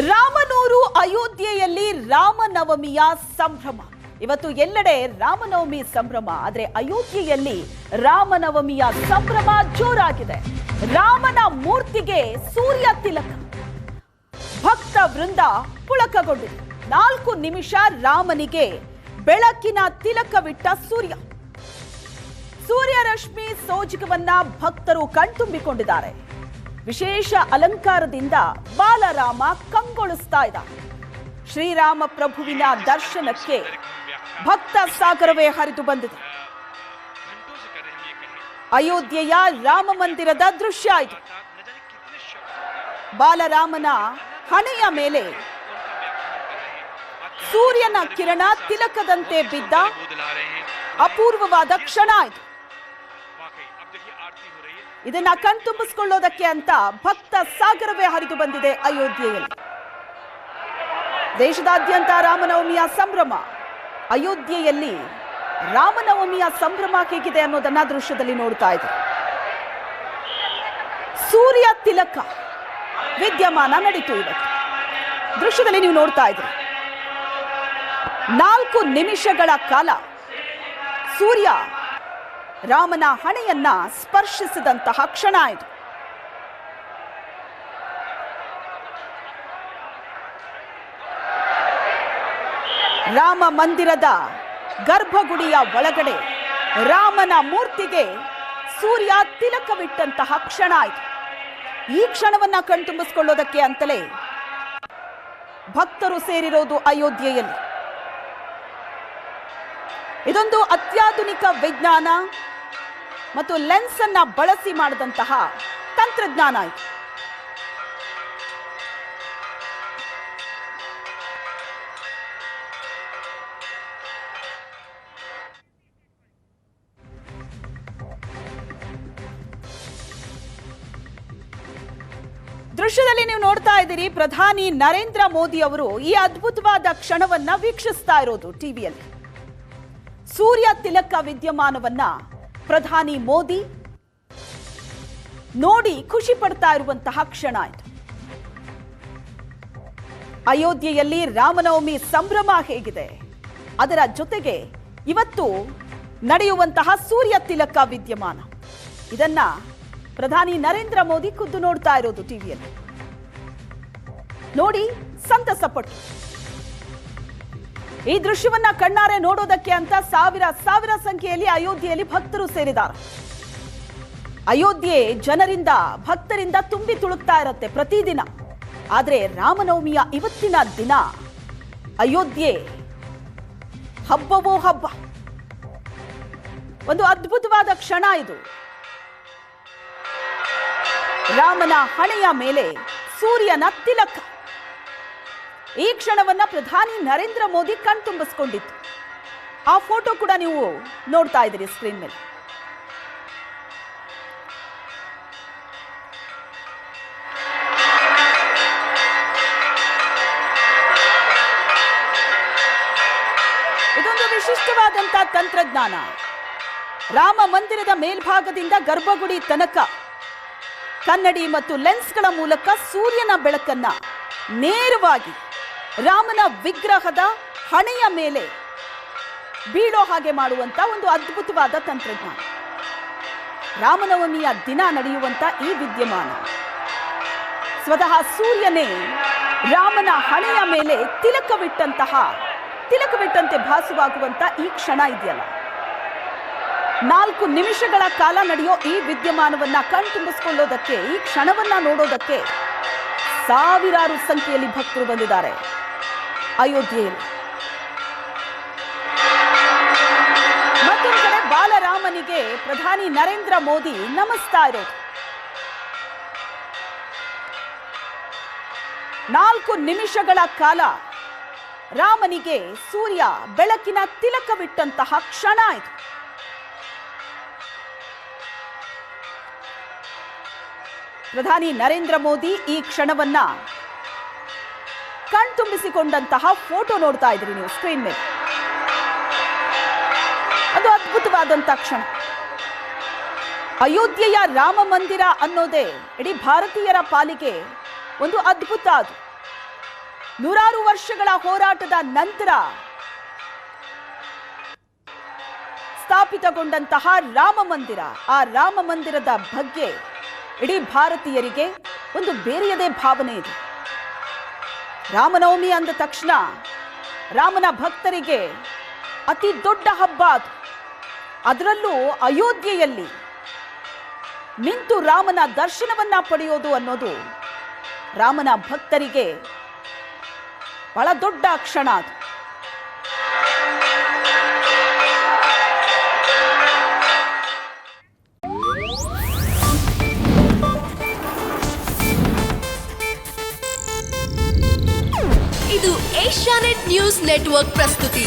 ರಾಮನೂರು ಅಯೋಧ್ಯೆಯಲ್ಲಿ ರಾಮನವಮಿಯ ಸಂಭ್ರಮ. ಇವತ್ತು ಎಲ್ಲೆಡೆ ರಾಮನವಮಿ ಸಂಭ್ರಮ, ಆದರೆ ಅಯೋಧ್ಯೆಯಲ್ಲಿ ರಾಮನವಮಿಯ ಸಂಭ್ರಮ ಜೋರಾಗಿದೆ. ರಾಮನ ಮೂರ್ತಿಗೆ ಸೂರ್ಯ ತಿಲಕ, ಭಕ್ತ ವೃಂದ ಪುಳಕಗೊಂಡಿದೆ. 4 ನಿಮಿಷ ರಾಮನಿಗೆ ಬೆಳಕಿನ ತಿಲಕವಿಟ್ಟ ಸೂರ್ಯರಶ್ಮಿ ಸೋಜಿಗವನ್ನ ಭಕ್ತರು ಕಣ್ತುಂಬಿಕೊಂಡಿದ್ದಾರೆ. ವಿಶೇಷ ಅಲಂಕಾರದಿಂದ ಬಾಲರಾಮ ಕಂಗೊಳಿಸ್ತಾ ಇದ್ದ. ಶ್ರೀರಾಮ ಪ್ರಭುವಿನ ದರ್ಶನಕ್ಕೆ ಭಕ್ತ ಸಾಗರವೇ ಹರಿದು ಬಂದಿದೆ. ಅಯೋಧ್ಯೆಯ ರಾಮ ಮಂದಿರದ ದೃಶ್ಯ ಇದು. ಬಾಲರಾಮನ ಹಣೆಯ ಮೇಲೆ ಸೂರ್ಯನ ಕಿರಣ ತಿಲಕದಂತೆ ಬಿದ್ದ ಅಪೂರ್ವವಾದ ಕ್ಷಣ ಇದು. ಇದನ್ನ ಕಣ್ತುಂಬಿಸಿಕೊಳ್ಳೋದಕ್ಕೆ ಅಂತ ಭಕ್ತ ಸಾಗರವೇ ಹರಿದು ಬಂದಿದೆ ಅಯೋಧ್ಯೆಯಲ್ಲಿ. ದೇಶದಾದ್ಯಂತ ರಾಮನವಮಿಯ ಸಂಭ್ರಮ. ಅಯೋಧ್ಯೆಯಲ್ಲಿ ರಾಮನವಮಿಯ ಸಂಭ್ರಮ ಹೇಗಿದೆ ಅನ್ನೋದನ್ನ ದೃಶ್ಯದಲ್ಲಿ ನೋಡ್ತಾ ಇದ್ದೀವಿ. ಸೂರ್ಯ ತಿಲಕ ವಿದ್ಯಮಾನ ನಡೀತು ಇವತ್ತು. ದೃಶ್ಯದಲ್ಲಿ ನೀವು ನೋಡ್ತಾ ಇದ್ದೀರಿ. 4 ನಿಮಿಷಗಳ ಕಾಲ ಸೂರ್ಯ ರಾಮನ ಹಣೆಯನ್ನ ಸ್ಪರ್ಶಿಸಿದಂತಹ ಕ್ಷಣ ಇದು. ರಾಮ ಮಂದಿರದ ಗರ್ಭಗುಡಿಯ ಒಳಗಡೆ ರಾಮನ ಮೂರ್ತಿಗೆ ಸೂರ್ಯ ತಿಲಕವಿಟ್ಟಂತಹ ಕ್ಷಣ ಇದು. ಈ ಕ್ಷಣವನ್ನ ಕಣ್ತುಂಬಿಸಿಕೊಳ್ಳೋದಕ್ಕೆ ಅಂತಲೇ ಭಕ್ತರು ಸೇರಿರೋದು ಅಯೋಧ್ಯೆಯಲ್ಲಿ. ಇದೊಂದು ಅತ್ಯಾಧುನಿಕ ವಿಜ್ಞಾನ ಮತ್ತು ಲೆನ್ಸ್ ಅನ್ನ ಬಳಸಿ ಮಾಡಿದಂತಹ ತಂತ್ರಜ್ಞಾನ ಇದು. ದೃಶ್ಯದಲ್ಲಿ ನೀವು ನೋಡ್ತಾ ಇದ್ದೀರಿ, ಪ್ರಧಾನಿ ನರೇಂದ್ರ ಮೋದಿ ಅವರು ಈ ಅದ್ಭುತವಾದ ಕ್ಷಣವನ್ನ ವೀಕ್ಷಿಸ್ತಾ ಇರೋದು ಟಿವಿಯಲ್ಲಿ. ಸೂರ್ಯ ತಿಲಕ ವಿದ್ಯಮಾನವನ್ನ ಪ್ರಧಾನಿ ಮೋದಿ ನೋಡಿ ಖುಷಿ ಪಡ್ತಾ ಇರುವಂತಹ ಕ್ಷಣ ಇದು. ಅಯೋಧ್ಯೆಯಲ್ಲಿ ರಾಮನವಮಿ ಸಂಭ್ರಮ ಹೇಗಿದೆ, ಅದರ ಜೊತೆಗೆ ಇವತ್ತು ನಡೆಯುವಂತಹ ಸೂರ್ಯ ತಿಲಕ ವಿದ್ಯಮಾನ, ಇದನ್ನ ಪ್ರಧಾನಿ ನರೇಂದ್ರ ಮೋದಿ ಖುದ್ದು ನೋಡ್ತಾ ಇರೋದು ಟಿವಿಯಲ್ಲಿ. ನೋಡಿ ಸಂತಸಪಟ್ಟು ಈ ದೃಶ್ಯವನ್ನ ಕಣ್ಣಾರೆ ನೋಡೋದಕ್ಕೆ ಅಂತ ಸಾವಿರ ಸಂಖ್ಯೆಯಲ್ಲಿ ಅಯೋಧ್ಯೆಯಲ್ಲಿ ಭಕ್ತರು ಸೇರಿದ್ದಾರೆ. ಅಯೋಧ್ಯೆ ಜನರಿಂದ ಭಕ್ತರಿಂದ ತುಂಬಿ ತುಳುಕ್ತಾ ಇರುತ್ತೆ ಪ್ರತಿದಿನ. ಆದರೆ ರಾಮನವಮಿಯ ಇವತ್ತಿನ ದಿನ ಅಯೋಧ್ಯೆ ಹಬ್ಬವೋ ಹಬ್ಬ. ಒಂದು ಅದ್ಭುತವಾದ ಕ್ಷಣ ಇದು. ರಾಮನ ಹಣೆಯ ಮೇಲೆ ಸೂರ್ಯನ ತಿಲಕ. ಈ ಕ್ಷಣವನ್ನ ಪ್ರಧಾನಿ ನರೇಂದ್ರ ಮೋದಿ ಕಣ್ತುಂಬಿಸಿಕೊಂಡಿತ್ತು. ಆ ಫೋಟೋ ಕೂಡ ನೀವು ನೋಡ್ತಾ ಇದ್ದೀರಿ ಸ್ಕ್ರೀನ್ ಮೇಲೆ. ಇದೊಂದು ವಿಶಿಷ್ಟವಾದಂತಹ ತಂತ್ರಜ್ಞಾನ. ರಾಮ ಮಂದಿರದ ಮೇಲ್ಭಾಗದಿಂದ ಗರ್ಭಗುಡಿ ತನಕ ಕನ್ನಡಿ ಮತ್ತು ಲೆನ್ಸ್ಗಳ ಮೂಲಕ ಸೂರ್ಯನ ಬೆಳಕನ್ನ ನೇರವಾಗಿ ರಾಮನ ವಿಗ್ರಹದ ಹಣೆಯ ಮೇಲೆ ಬೀಳೋ ಹಾಗೆ ಮಾಡುವಂತ ಒಂದು ಅದ್ಭುತವಾದ ತಂತ್ರಜ್ಞಾನ. ರಾಮನವಮಿಯ ದಿನ ನಡೆಯುವಂತ ಈ ವಿದ್ಯಮಾನ ಸ್ವತಃ ಸೂರ್ಯನೇ ರಾಮನ ಹಣೆಯ ಮೇಲೆ ತಿಲಕವಿಟ್ಟಂತೆ ಭಾಸವಾಗುವಂತ ಈ ಕ್ಷಣ ಇದೆಯಲ್ಲ, 4 ನಿಮಿಷಗಳ ಕಾಲ ನಡೆಯೋ ಈ ವಿದ್ಯಮಾನವನ್ನ ಕಣ್ತುಂಬಿಸಿಕೊಳ್ಳೋದಕ್ಕೆ, ಈ ಕ್ಷಣವನ್ನ ನೋಡೋದಕ್ಕೆ ಸಾವಿರಾರು ಸಂಖ್ಯೆಯಲ್ಲಿ ಭಕ್ತರು ಬಂದಿದ್ದಾರೆ ಅಯೋಧ್ಯೆಯಲ್ಲಿ. ಮತ್ತೊಂದು ಕಡೆ ಬಾಲರಾಮನಿಗೆ ಪ್ರಧಾನಿ ನರೇಂದ್ರ ಮೋದಿ ನಮಿಸ್ತಾ ಇರೋದು. 4 ನಿಮಿಷಗಳ ಕಾಲ ರಾಮನಿಗೆ ಸೂರ್ಯ ಬೆಳಕಿನ ತಿಲಕವಿಟ್ಟಂತಹ ಕ್ಷಣ ಇದು. ಪ್ರಧಾನಿ ನರೇಂದ್ರ ಮೋದಿ ಈ ಕ್ಷಣವನ್ನ ಕಣ್ತುಂಬಿಸಿಕೊಂಡಂತಹ ಫೋಟೋ ನೋಡ್ತಾ ಇದ್ರಿ ನೀವು ಸ್ಕ್ರೀನ್ ಮೇಲೆ. ಅದು ಅದ್ಭುತವಾದಂತಹ ಕ್ಷಣ. ಅಯೋಧ್ಯೆಯ ರಾಮ ಮಂದಿರ ಅನ್ನೋದೇ ಇಡೀ ಭಾರತೀಯರ ಪಾಲಿಗೆ ಒಂದು ಅದ್ಭುತ. ಅದು ನೂರಾರು ವರ್ಷಗಳ ಹೋರಾಟದ ನಂತರ ಸ್ಥಾಪಿತಗೊಂಡಂತಹ ರಾಮ ಮಂದಿರ, ಆ ರಾಮ ಮಂದಿರದ ಬಗ್ಗೆ ಇಡೀ ಭಾರತೀಯರಿಗೆ ಒಂದು ಬೇರೆಯದೇ ಭಾವನೆ ಇದೆ. ರಾಮನವಮಿ ಅಂದ ತಕ್ಷಣ ರಾಮನ ಭಕ್ತರಿಗೆ ಅತಿ ದೊಡ್ಡ ಹಬ್ಬ ಅದು. ಅದರಲ್ಲೂ ಅಯೋಧ್ಯೆಯಲ್ಲಿ ನಿಂತು ರಾಮನ ದರ್ಶನವನ್ನ ಪಡೆಯೋದು ಅನ್ನೋದು ರಾಮನ ಭಕ್ತರಿಗೆ ಬಹಳ ದೊಡ್ಡ ಕ್ಷಣ ಅದು. ಇದು ಏಷ್ಯಾನೆಟ್ ನ್ಯೂಸ್ ನೆಟ್ವರ್ಕ್ ಪ್ರಸ್ತುತಿ.